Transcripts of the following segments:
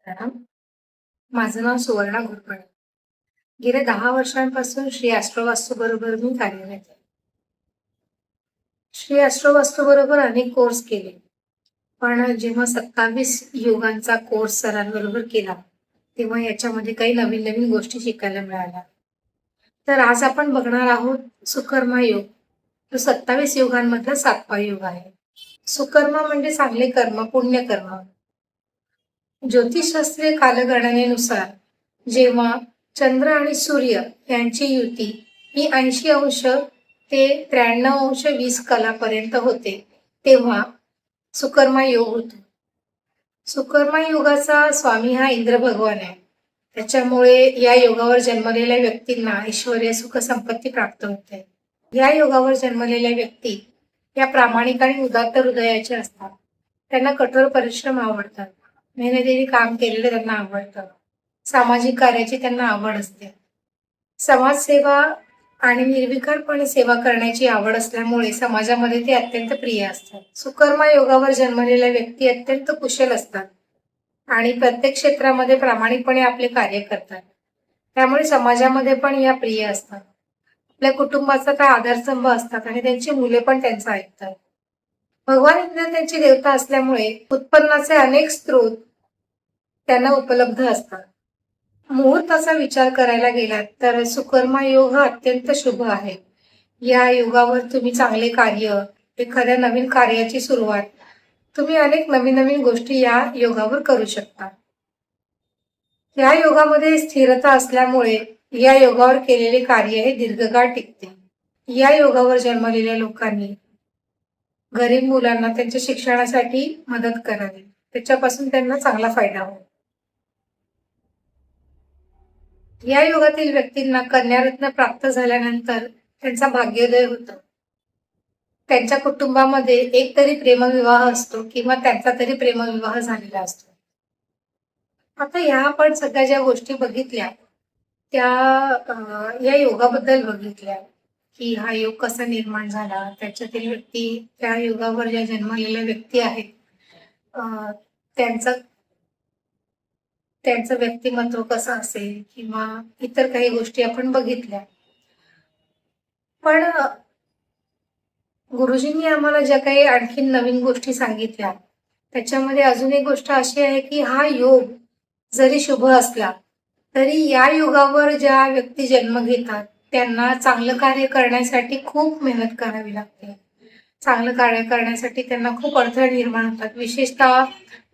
प्रणाम. माझं नाव सुवर्णा घोरपडे. गेल्या 10 वर्षांपासून श्री ॲस्ट्रोवास्तू बरोबर मी कार्यरत आहे. श्री ॲस्ट्रोवास्तू बरोबर अनेक कोर्स केले. पण जेव्हा 27 योगांचा कोर्स सरांबरोबर केला, तेव्हा याच्यामध्ये काही नवीन-नवीन गोष्टी शिकायला मिळाल्या. तर आज आपण बघणार आहोत सुकर्मा योग. तो 27 योगांमधला 7वा योग आहे. सुकर्मा म्हणजे चांगले कर्म, पुण्यकर्म. ज्योतिषशास्त्रीय कालगणनेनुसार जेव्हा चंद्र आणि सूर्य यांची युती ही 80° ते 93° कलापर्यंत होते, तेव्हा सुकर्मा योग होतो. सुकर्मा योगाचा स्वामी हा इंद्र भगवान आहे. त्याच्यामुळे या योगावर जन्मलेल्या व्यक्तींना ऐश्वर्य, सुख, संपत्ती प्राप्त होते. या योगावर जन्मलेल्या व्यक्ती या प्रामाणिक आणि उदात्त हृदयाचे असतात. त्यांना कठोर परिश्रम आवडतात. मेहनतीने काम केलेलं त्यांना आवडतं. सामाजिक कार्याची त्यांना आवड असते. समाजसेवा आणि निर्विकारपणे सेवा करण्याची आवड असल्यामुळे समाजामध्ये ते अत्यंत प्रिय असतात. सुकर्मा योगावर जन्मलेल्या व्यक्ती अत्यंत कुशल असतात आणि प्रत्येक क्षेत्रामध्ये प्रामाणिकपणे आपले कार्य करतात. त्यामुळे समाजामध्ये पण या प्रिय असतात. आपल्या कुटुंबाचा काय आधारस्तंभ असतात आणि त्यांची मुले पण त्यांचं ऐकतात. भगवान इंद्र त्यांची देवता असल्यामुळे उत्पन्नाचे अनेक स्रोत त्यांना उपलब्ध असतात. मुहूर्ताचा विचार करायला गेलात तर सुकर्मा योग हा अत्यंत शुभ आहे. या योगावर तुम्ही चांगले कार्य, एखाद्या नवीन कार्याची सुरुवात, तुम्ही अनेक नवीन नवीन गोष्टी या योगावर करू शकता. या योगामध्ये स्थिरता असल्यामुळे या योगावर केलेले कार्य हे दीर्घकाळ टिकते. या योगावर जन्मलेल्या लोकांनी गरीब मुलांना त्यांच्या शिक्षणासाठी मदत करावी. त्याच्यापासून त्यांना चांगला फायदा होईल. या योगातील व्यक्तींना कन्यारत्न प्राप्त झाल्यानंतर त्यांचा भाग्योदय होतो. त्यांच्या कुटुंबामध्ये एक तरी प्रेमविवाह असतो किंवा त्यांचा तरी प्रेमविवाह झालेला असतो. आता ह्या आपण सगळ्या ज्या गोष्टी बघितल्या त्या या योगाबद्दल बघितल्या की हा योग कसा निर्माण झाला, त्याच्यातील व्यक्ती, त्या योगावर ज्या जन्मलेल्या व्यक्ती आहेत त्यांचं त्यांचं व्यक्तिमत्व कसं असेल किंवा इतर काही गोष्टी आपण बघितल्या. पण गुरुजींनी आम्हाला ज्या काही आणखीन नवीन गोष्टी सांगितल्या त्याच्यामध्ये अजून एक गोष्ट अशी आहे की हा योग जरी शुभ असला तरी या योगावर ज्या व्यक्ती जन्म घेतात त्यांना चांगलं कार्य करण्यासाठी खूप मेहनत करावी लागते. चांगलं कार्य करण्यासाठी त्यांना खूप अडथळे निर्माण होतात. विशेषतः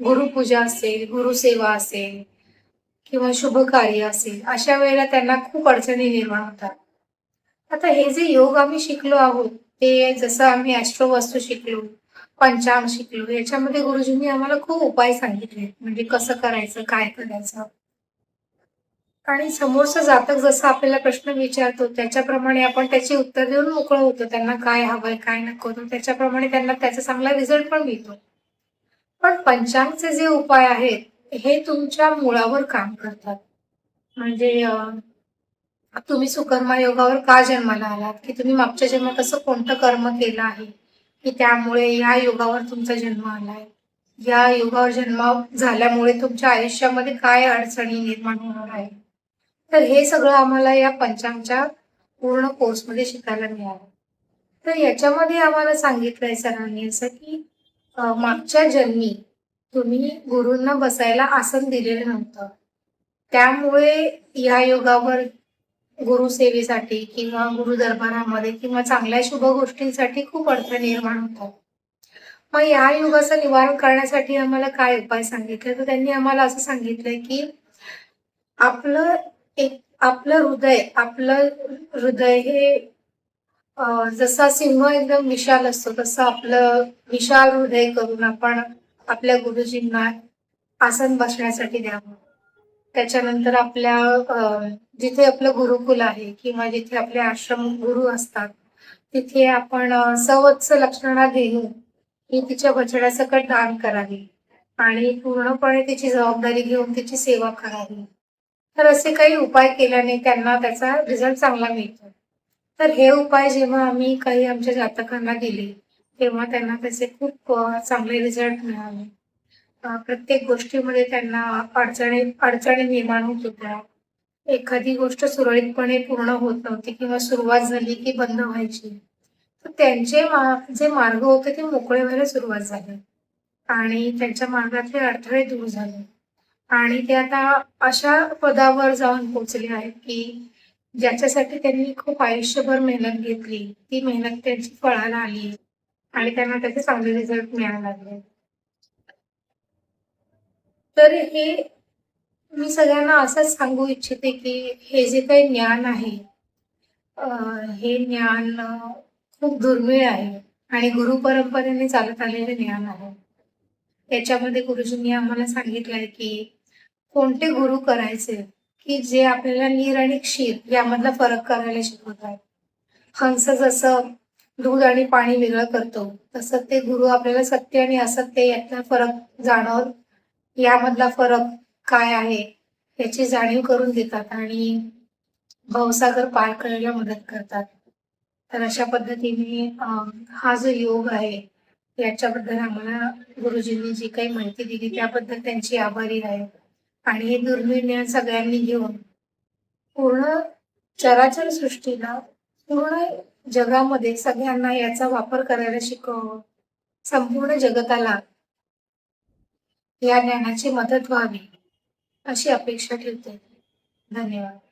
गुरुपूजा असेल, गुरुसेवा असेल किंवा शुभ कार्य असेल, अशा वेळेला त्यांना खूप अडचणी निर्माण होतात. आता हे जे योग आम्ही शिकलो आहोत ते जसं आम्ही ॲस्ट्रोवास्तू शिकलो, पंचांग शिकलो, याच्यामध्ये गुरुजींनी आम्हाला खूप उपाय सांगितले, म्हणजे कसं करायचं, काय करायचं. आणि समोरचं जातक जसं आपल्याला प्रश्न विचारतो त्याच्याप्रमाणे आपण त्याची उत्तर देऊन मोकळं होतो. त्यांना काय हवंय, काय नको, त्याच्याप्रमाणे त्यांना त्याचा चांगला रिझल्ट पण मिळतो. पण पंचांगचे जे उपाय आहेत हे तुमच्या मुळावर काम करतात. म्हणजे तुम्ही सुकर्मा योगावर का जन्माला आलात, की तुम्ही मागच्या जन्मात असं कोणतं कर्म केलं आहे की त्यामुळे या योगावर तुमचा जन्म आलाय. या योगावर जन्म झाल्यामुळे तुमच्या आयुष्यामध्ये काय अडचणी निर्माण होणार आहे. तर हे सगळं आम्हाला या पंचांगच्या पूर्ण कोर्समध्ये शिकायला मिळालं. तर याच्यामध्ये आम्हाला सांगितलंय सरांनी असं की मागच्या जन्मी तुम्ही गुरूंना बसायला आसन दिलेलं नव्हतं. त्यामुळे या योगावर गुरुसेवेसाठी किंवा गुरुदरबारामध्ये किंवा चांगल्या शुभ गोष्टींसाठी खूप अडथळे निर्माण होतात. मग या योगाचं निवारण करण्यासाठी आम्हाला काय उपाय सांगितले, तर त्यांनी आम्हाला असं सांगितलंय की आपलं आपलं हृदय हे जसा सिंह एकदम विशाल असतो तसं आपलं विशाल हृदय करून आपण आपल्या गुरुजींना आसन बसण्यासाठी द्यावं. त्याच्यानंतर जिथे आपलं गुरुकुल आहे किंवा जिथे आपले आश्रम गुरु असतात तिथे आपण सवत्स लक्षणा घेऊन ही तिच्या बछड्यासकट दान करावी आणि पूर्णपणे तिची जबाबदारी घेऊन तिची सेवा करावी. तर असे काही उपाय केल्याने त्यांना त्याचा रिझल्ट चांगला मिळतो. तर हे उपाय जेव्हा आम्ही काही आमच्या जातकांना दिले तेव्हा त्यांना त्याचे खूप चांगले रिझल्ट मिळाले. प्रत्येक गोष्टीमध्ये त्यांना अडचणी अडचणी निर्माण होत होत्या. एखादी गोष्ट सुरळीतपणे पूर्ण होत नव्हती किंवा सुरुवात झाली की बंद व्हायची. तर त्यांचे जे मार्ग होते ते मोकळे व्हायला सुरुवात झाली आणि त्यांच्या मार्गातले अडथळे दूर झाले आणि ते आता अशा पदावर जाऊन पोहोचले आहेत की ज्याच्यासाठी त्यांनी खूप आयुष्यभर मेहनत घेतली, ती मेहनत त्यांची फळाला आली आणि त्यांना त्याचे चांगले रिझल्ट मिळायला लागले. तर हे मी सगळ्यांना असंच सांगू इच्छिते की हे जे काही ज्ञान आहे, अ, हे ज्ञान खूप दुर्मिळ आहे आणि गुरु परंपरेने चालत आलेले ज्ञान आहे. त्याच्यामध्ये गुरुजींनी आम्हाला सांगितलंय की कोणते गुरु करायचे, की जे आपल्याला नीर आणि क्षीर यामधला फरक करायला शिकवतात. हंस जसं दूध आणि पाणी वेगळं करतो, तसं ते गुरु आपल्याला सत्य आणि असत्य यातला फरक यामधला फरक काय आहे, याची जाणीव करून देतात आणि भवसागर पार करायला मदत करतात. तर अशा पद्धतीने हा जो योग आहे, याच्याबद्दल आम्हाला गुरुजींनी जी काही माहिती दिली त्याबद्दल त्यांची आभारी आहे. आणि हे दुर्मिळ ज्ञान सगळ्यांनी घेऊन पूर्ण चराचर सृष्टीला, पूर्ण जगामध्ये सगळ्यांना याचा वापर करायला शिकवावं. संपूर्ण जगताला या ज्ञानाची मदत व्हावी, अशी अपेक्षा ठेवते. धन्यवाद.